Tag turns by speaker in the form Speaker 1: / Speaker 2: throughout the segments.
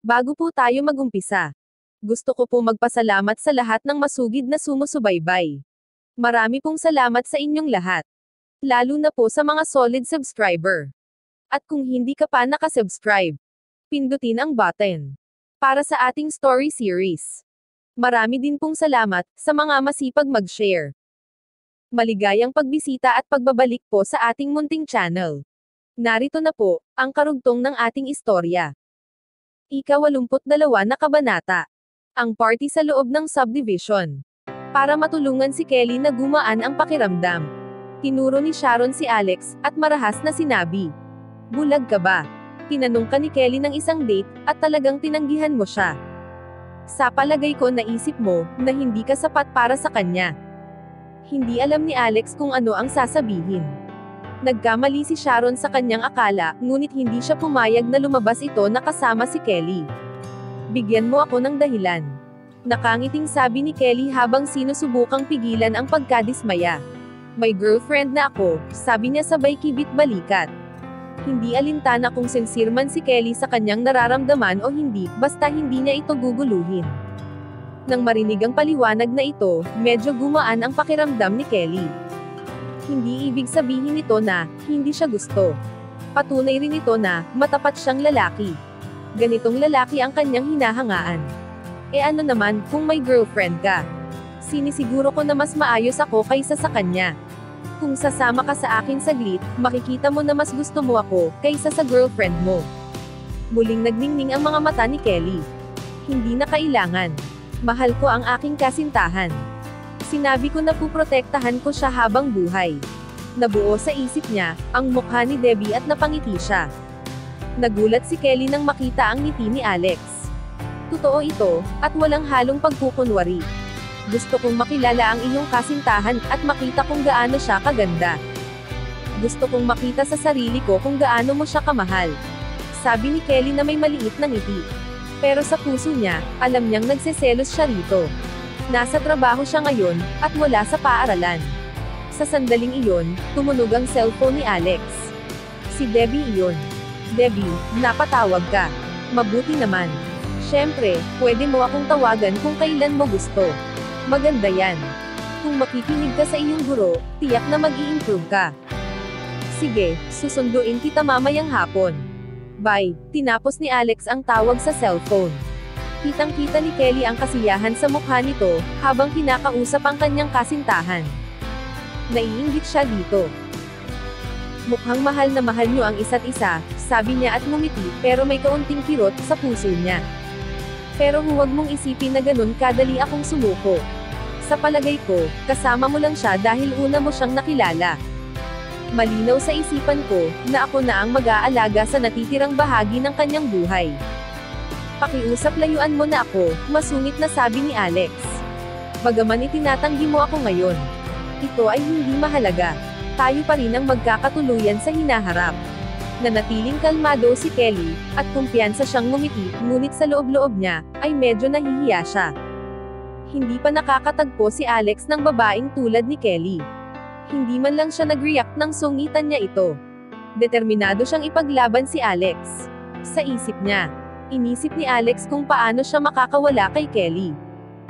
Speaker 1: Bago po tayo magumpisa, gusto ko po magpasalamat sa lahat ng masugid na sumusubaybay. Marami pong salamat sa inyong lahat. Lalo na po sa mga solid subscriber. At kung hindi ka pa nakasubscribe, pindutin ang button para sa ating story series. Marami din pong salamat sa mga masipag mag-share. Maligayang pagbisita at pagbabalik po sa ating munting channel. Narito na po ang karugtong ng ating istorya. Ika-82 na kabanata. Ang party sa loob ng subdivision. Para matulungan si Kelly na gumaan ang pakiramdam, tinuro ni Sharon si Alex, at marahas na sinabi, "Bulag ka ba?" Tinanong ka ni Kelly ng isang date, at talagang tinanggihan mo siya. Sa palagay ko naisip mo, na hindi ka sapat para sa kanya. Hindi alam ni Alex kung ano ang sasabihin. Nagkamali si Sharon sa kanyang akala, ngunit hindi siya pumayag na lumabas ito na kasama si Kelly. "Bigyan mo ako ng dahilan." Nakangiting sabi ni Kelly habang sinusubukang pigilan ang pagkadismaya. "May girlfriend na ako," sabi niya sabay kibit-balikat. Hindi alintana kung sincere man si Kelly sa kanyang nararamdaman o hindi, basta hindi niya ito guguluhin. Nang marinig ang paliwanag na ito, medyo gumaan ang pakiramdam ni Kelly. Hindi ibig sabihin nito na hindi siya gusto. Patunay rin ito na matapat siyang lalaki. Ganitong lalaki ang kanyang hinahangaan. Ano naman kung may girlfriend ka? Sinisiguro ko na mas maayos ako kaysa sa kanya. Kung sasama ka sa akin saglit, makikita mo na mas gusto mo ako kaysa sa girlfriend mo. Muling nagningning ang mga mata ni Kelly. Hindi na kailangan. Mahal ko ang aking kasintahan. Sinabi ko na puprotektahan ko siya habang buhay. Nabuo sa isip niya ang mukha ni Debbie at napangiti siya. Nagulat si Kelly nang makita ang ngiti ni Alex. Totoo ito, at walang halong pagkukunwari. Gusto kong makilala ang iyong kasintahan, at makita kung gaano siya kaganda. Gusto kong makita sa sarili ko kung gaano mo siya kamahal. Sabi ni Kelly na may maliit na ngiti. Pero sa puso niya, alam niyang nagseselos siya rito. Nasa trabaho siya ngayon, at wala sa paaralan. Sa sandaling iyon, tumunog ang cellphone ni Alex. Si Debbie iyon. "Debbie, napatawag ka. Mabuti naman. Siyempre, pwede mo akong tawagan kung kailan mo gusto. Maganda yan. Kung makikinig ka sa iyong guro, tiyak na mag-i-improve ka. Sige, susunduin kita mamayang hapon. Bye." Tinapos ni Alex ang tawag sa cellphone. Kitang-kita ni Kelly ang kasiyahan sa mukha nito, habang kinakausap ang kanyang kasintahan. Naiinggit siya dito. "Mukhang mahal na mahal niyo ang isa't isa," sabi niya at ngumiti, pero may kaunting kirot sa puso niya. "Pero huwag mong isipin na ganun kadali akong sumuko. Sa palagay ko, kasama mo lang siya dahil una mo siyang nakilala. Malinaw sa isipan ko, na ako na ang mag-aalaga sa natitirang bahagi ng kanyang buhay. Pakiusap layuan mo na ako," masungit na sabi ni Alex. "Bagaman itinatanggi mo ako ngayon, ito ay hindi mahalaga. Tayo pa rin ang magkakatuluyan sa hinaharap." Nanatiling kalmado si Kelly, at kumpiyansa siyang ngumiti, ngunit sa loob-loob niya, ay medyo nahihiya siya. Hindi pa nakakatagpo si Alex ng babaeng tulad ni Kelly. Hindi man lang siya nag-react nang sungitan niya ito. Determinado siyang ipaglaban si Alex. Sa isip niya, inisip ni Alex kung paano siya makakawala kay Kelly.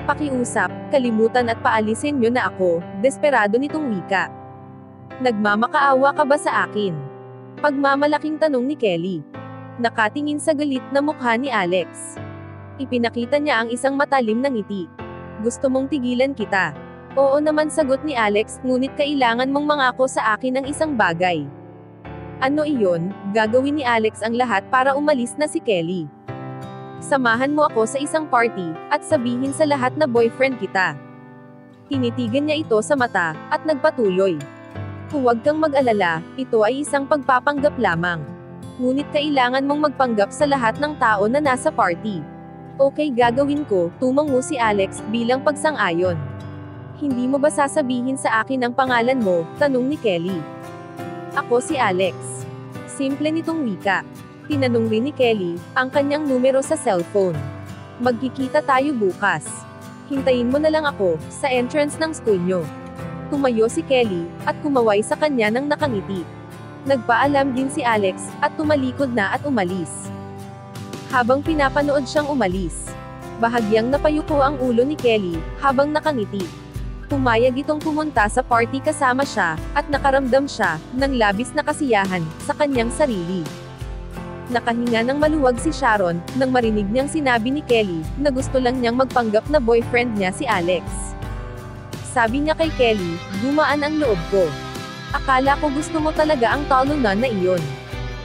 Speaker 1: "Pakiusap, kalimutan at paalisin niyo na ako," desperado nitong wika. "Nagmamakaawa ka ba sa akin?" Pagmamalaking tanong ni Kelly. Nakatingin sa galit na mukha ni Alex. Ipinakita niya ang isang matalim na ngiti. "Gusto mong tigilan kita?" "Oo naman," sagot ni Alex, "ngunit kailangan mong mangako sa akin ng isang bagay." "Ano iyon?" Gagawin ni Alex ang lahat para umalis na si Kelly. "Samahan mo ako sa isang party, at sabihin sa lahat na boyfriend kita." Tinitigan niya ito sa mata, at nagpatuloy. "Huwag kang mag-alala, ito ay isang pagpapanggap lamang. Ngunit kailangan mong magpanggap sa lahat ng tao na nasa party." "Okay, gagawin ko," tumango si Alex, bilang pagsang-ayon. "Hindi mo ba sasabihin sa akin ang pangalan mo?" tanong ni Kelly. "Ako si Alex." Simple nitong wika. Tinanong rin ni Kelly ang kanyang numero sa cellphone. "Magkikita tayo bukas. Hintayin mo na lang ako sa entrance ng school nyo." Tumayo si Kelly, at kumaway sa kanya nang nakangiti. Nagpaalam din si Alex, at tumalikod na at umalis. habang pinapanood siyang umalis. Bahagyang napayuko ang ulo ni Kelly, habang nakangiti. Pumayag itong pumunta sa party kasama siya, at nakaramdam siya, ng labis na kasiyahan, sa kanyang sarili. Nakahinga ng maluwag si Sharon, nang marinig niyang sinabi ni Kelly, na gusto lang niyang magpanggap na boyfriend niya si Alex. Sabi niya kay Kelly, gumaan ang loob ko. Akala ko gusto mo talaga ang talunan na iyon.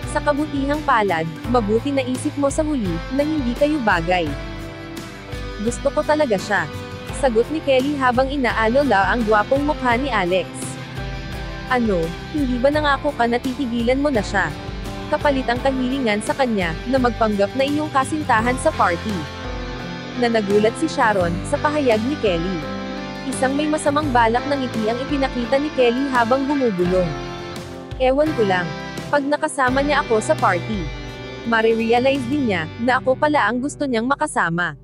Speaker 1: Sa kabutihang palad, mabuti na isip mo sa huli, na hindi kayo bagay. Gusto ko talaga siya. Sagot ni Kelly habang inaalala ang gwapong mukha ni Alex. Ano, hindi ba nangako ka na titigilan mo na siya? Kapalit ang kahilingan sa kanya, na magpanggap na iyong kasintahan sa party. Na nagulat si Sharon, sa pahayag ni Kelly. Isang may masamang balak ng ngiti ang ipinakita ni Kelly habang bumubulong. Ewan ko lang. Pag nakasama niya ako sa party, marirealize din niya, na ako pala ang gusto niyang makasama.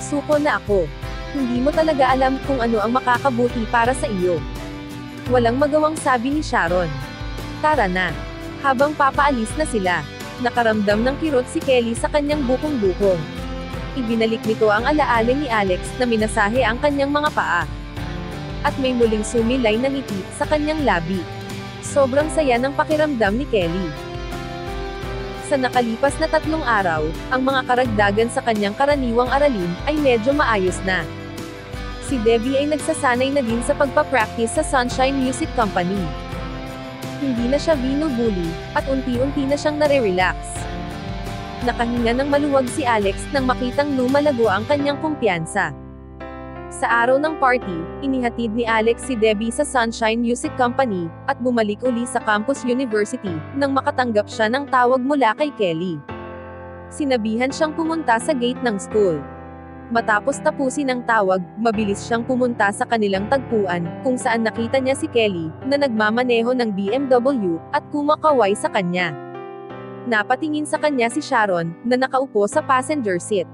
Speaker 1: Suko na ako. Hindi mo talaga alam kung ano ang makakabuti para sa iyo. Walang magawang sabi ni Sharon. Tara na. Habang papaalis na sila, nakaramdam ng kirot si Kelly sa kanyang bukong-bukong. Ibinalik nito ang alaala ni Alex na minasahe ang kanyang mga paa. At may muling sumilay na ngiti sa kanyang labi. Sobrang saya ng pakiramdam ni Kelly. Sa nakalipas na 3 araw, ang mga karagdagan sa kanyang karaniwang aralin, ay medyo maayos na. Si Debbie ay nagsasanay na din sa pagpapractice sa Sunshine Music Company. Hindi na siya binubuli, at unti-unti na siyang nare-relax. Nakahinga ng maluwag si Alex nang makitang lumalago ang kanyang kumpiyansa. Sa araw ng party, inihatid ni Alex si Debbie sa Sunshine Music Company, at bumalik uli sa Campus University, nang makatanggap siya ng tawag mula kay Kelly. Sinabihan siyang pumunta sa gate ng school. Matapos tapusin ang tawag, mabilis siyang pumunta sa kanilang tagpuan, kung saan nakita niya si Kelly, na nagmamaneho ng BMW, at kumakaway sa kanya. Napatingin sa kanya si Sharon, na nakaupo sa passenger seat.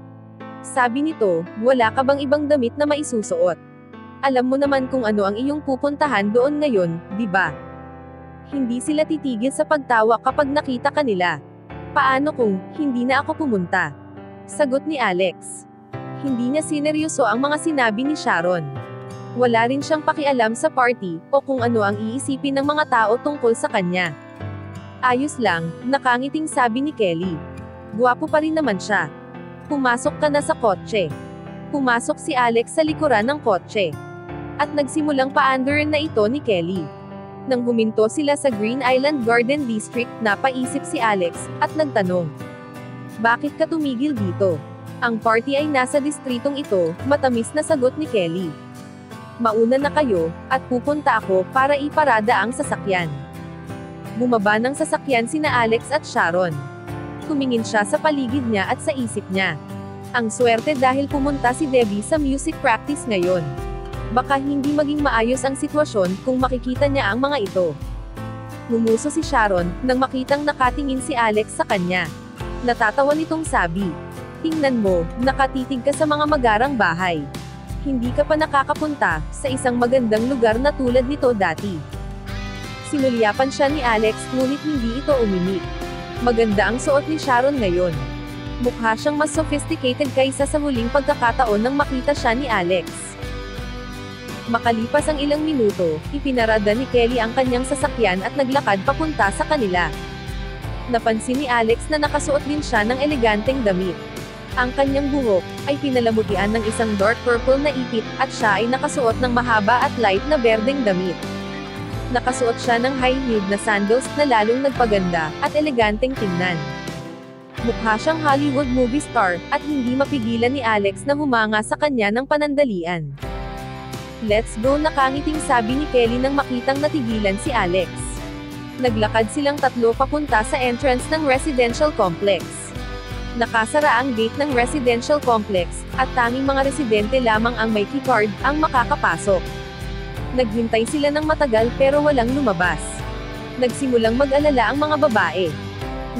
Speaker 1: Sabi nito, wala ka bang ibang damit na maisusuot? Alam mo naman kung ano ang iyong pupuntahan doon ngayon, di ba? Hindi sila titigil sa pagtawa kapag nakita ka nila. Paano kung hindi na ako pumunta? Sagot ni Alex. Hindi niya sineryoso ang mga sinabi ni Sharon. Wala rin siyang pakialam sa party, o kung ano ang iisipin ng mga tao tungkol sa kanya. Ayos lang, nakangiting sabi ni Kelly. Guwapo pa rin naman siya. Pumasok ka na sa kotse. Pumasok si Alex sa likuran ng kotse. At nagsimulang paandarin na ito ni Kelly. Nang huminto sila sa Green Island Garden District, napaisip si Alex, at nagtanong. Bakit ka tumigil dito? Ang party ay nasa distritong ito, matamis na sagot ni Kelly. Mauna na kayo, at pupunta ako para iparada ang sasakyan. Bumaba ng sasakyan sina Alex at Sharon. Tumingin siya sa paligid niya at sa isip niya. Ang swerte dahil pumunta si Debbie sa music practice ngayon. Baka hindi maging maayos ang sitwasyon kung makikita niya ang mga ito. Ngumuso si Sharon, nang makitang nakatingin si Alex sa kanya. Natatawa nitong sabi, tingnan mo, nakatitig ka sa mga magarang bahay. Hindi ka pa nakakapunta sa isang magandang lugar na tulad nito dati. Sinulyapan siya ni Alex, ngunit hindi ito umimik. Maganda ang suot ni Sharon ngayon. Mukha siyang mas sophisticated kaysa sa huling pagkakataon nang makita siya ni Alex. Makalipas ang ilang minuto, ipinarada ni Kelly ang kanyang sasakyan at naglakad papunta sa kanila. Napansin ni Alex na nakasuot din siya ng eleganteng damit. Ang kanyang buhok ay pinalamutian ng isang dark purple na ipit, at siya ay nakasuot ng mahaba at light na berdeng damit. Nakasuot siya ng high-heeled na sandals na lalong nagpaganda, at eleganteng tingnan. Mukha siyang Hollywood movie star, at hindi mapigilan ni Alex na humanga sa kanya ng panandalian. Let's go, nakangiting sabi ni Kelly nang makitang natigilan si Alex. Naglakad silang tatlo papunta sa entrance ng residential complex. Nakasara ang gate ng residential complex, at tanging mga residente lamang ang may keycard ang makakapasok. Naghintay sila ng matagal pero walang lumabas. Nagsimulang mag-alala ang mga babae.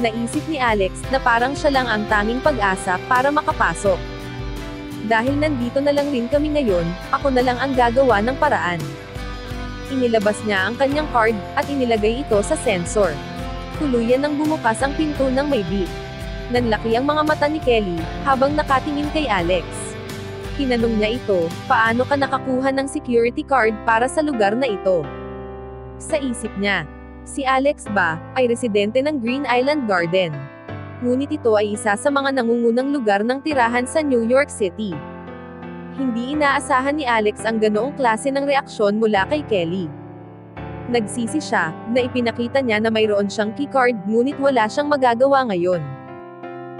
Speaker 1: Naisip ni Alex na parang siya lang ang tanging pag-asa para makapasok. Dahil nandito na lang rin kami ngayon, ako na lang ang gagawa ng paraan. Inilabas niya ang kanyang card, at inilagay ito sa sensor. Tuluyan nang bumukas ang pinto ng may beep. Nanlaki ang mga mata ni Kelly, habang nakatingin kay Alex. Tinanong niya ito, paano ka nakakuha ng security card para sa lugar na ito? Sa isip niya, si Alex ba, ay residente ng Green Island Garden. Ngunit ito ay isa sa mga nangungunang lugar ng tirahan sa New York City. Hindi inaasahan ni Alex ang ganoong klase ng reaksyon mula kay Kelly. Nagsisi siya, na ipinakita niya na mayroon siyang keycard, ngunit wala siyang magagawa ngayon.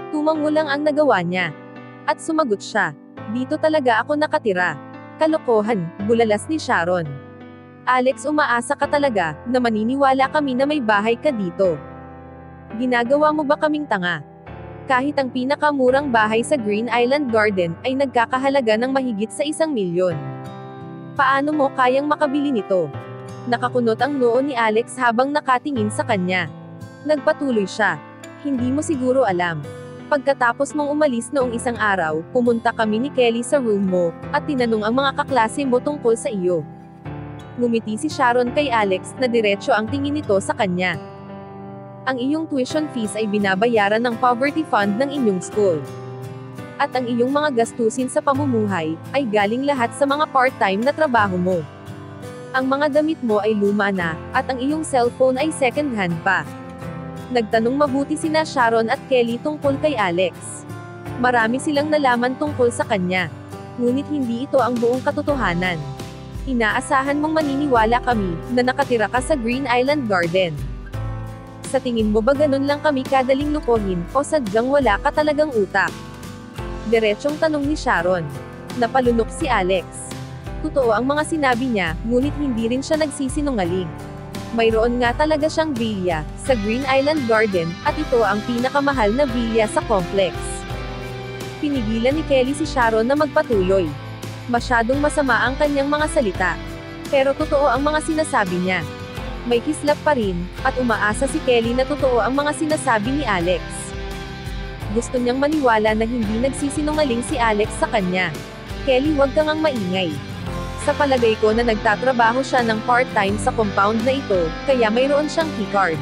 Speaker 1: Tumango lang ang nagawa niya. At sumagot siya, dito talaga ako nakatira. Kalokohan, bulalas ni Sharon. Alex, umaasa ka talaga, na maniniwala kami na may bahay ka dito. Ginagawa mo ba kaming tanga? Kahit ang pinakamurang bahay sa Green Island Garden, ay nagkakahalaga ng mahigit sa 1 milyon. Paano mo kayang makabili nito? Nakakunot ang noo ni Alex habang nakatingin sa kanya. Nagpatuloy siya. Hindi mo siguro alam. Pagkatapos mong umalis noong isang araw, pumunta kami ni Kelly sa room mo, at tinanong ang mga kaklase mo tungkol sa iyo. Ngumiti si Sharon kay Alex, na diretso ang tingin nito sa kanya. Ang iyong tuition fees ay binabayaran ng poverty fund ng inyong school. At ang iyong mga gastusin sa pamumuhay, ay galing lahat sa mga part-time na trabaho mo. Ang mga damit mo ay luma na, at ang iyong cellphone ay second-hand pa. Nagtanong mabuti sina Sharon at Kelly tungkol kay Alex. Marami silang nalaman tungkol sa kanya. Ngunit hindi ito ang buong katotohanan. Inaasahan mong maniniwala kami, na nakatira ka sa Green Island Garden. Sa tingin mo ba ganun lang kami kadaling lukohin, o sadyang wala ka talagang utak? Diretsyong tanong ni Sharon. Napalunok si Alex. Totoo ang mga sinabi niya, ngunit hindi rin siya nagsisinungaling. Mayroon nga talaga siyang villa, sa Green Island Garden, at ito ang pinakamahal na villa sa complex. Pinigilan ni Kelly si Sharon na magpatuloy. Masyadong masama ang kanyang mga salita. Pero totoo ang mga sinasabi niya. May kislap pa rin, at umaasa si Kelly na totoo ang mga sinasabi ni Alex. Gusto niyang maniwala na hindi nagsisinungaling si Alex sa kanya. Kelly, huwag kang ang maingay. Sa palagay ko na nagtatrabaho siya ng part-time sa compound na ito, kaya mayroon siyang keycard.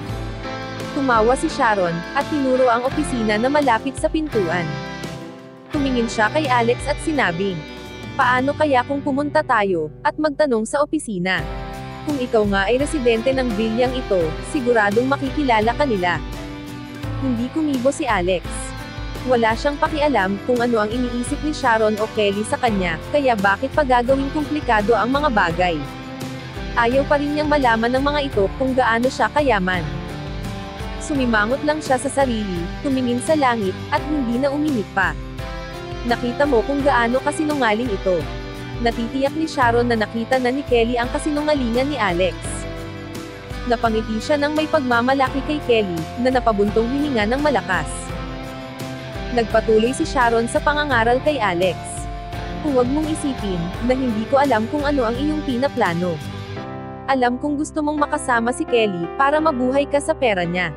Speaker 1: Tumawa si Sharon, at tinuro ang opisina na malapit sa pintuan. Tumingin siya kay Alex at sinabing, paano kaya kung pumunta tayo, at magtanong sa opisina? Kung ikaw nga ay residente ng bilyang ito, siguradong makikilala ka nila. Hindi kumibo si Alex. Wala siyang pakialam kung ano ang iniisip ni Sharon o Kelly sa kanya, kaya bakit pa gagawing komplikado ang mga bagay. Ayaw pa rin niyang malaman ng mga ito kung gaano siya kayaman. Sumimangot lang siya sa sarili, tumingin sa langit, at hindi na uminig pa. Nakita mo kung gaano kasinungaling ito. Natitiyak ni Sharon na nakita na ni Kelly ang kasinungalingan ni Alex. Napangiti siya ng may pagmamalaki kay Kelly, na napabuntong hininga ng malakas. Nagpatuloy si Sharon sa pangangaral kay Alex. Huwag mong isipin, na hindi ko alam kung ano ang iyong pinaplano. Alam kong gusto mong makasama si Kelly, para mabuhay ka sa pera niya.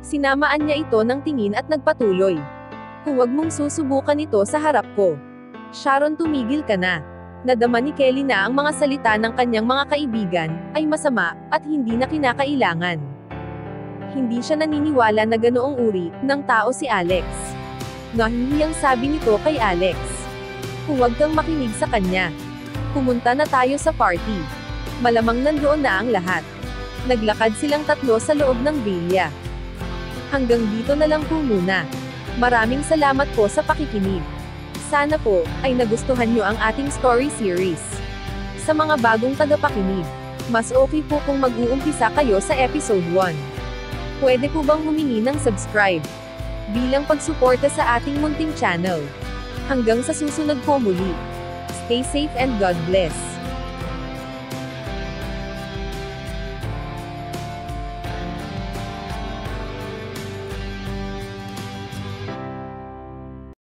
Speaker 1: Sinamaan niya ito ng tingin at nagpatuloy. Huwag mong susubukan ito sa harap ko. Sharon, tumigil ka na. Nadama ni Kelly na ang mga salita ng kanyang mga kaibigan, ay masama, at hindi na kinakailangan. Hindi siya naniniwala na ganoong uri, ng tao si Alex. Nahihiyang sabi nito kay Alex. Huwag kang makinig sa kanya. Pumunta na tayo sa party. Malamang nandoon na ang lahat. Naglakad silang tatlo sa loob ng villa. Hanggang dito na lang po muna. Maraming salamat po sa pakikinig. Sana po, ay nagustuhan nyo ang ating story series. Sa mga bagong tagapakinig, mas okay po kung mag-uumpisa kayo sa episode 1. Pwede po bang humingi ng subscribe? Bilang pagsuporta sa ating munting channel. Hanggang sa susunod po muli. Stay safe and God bless.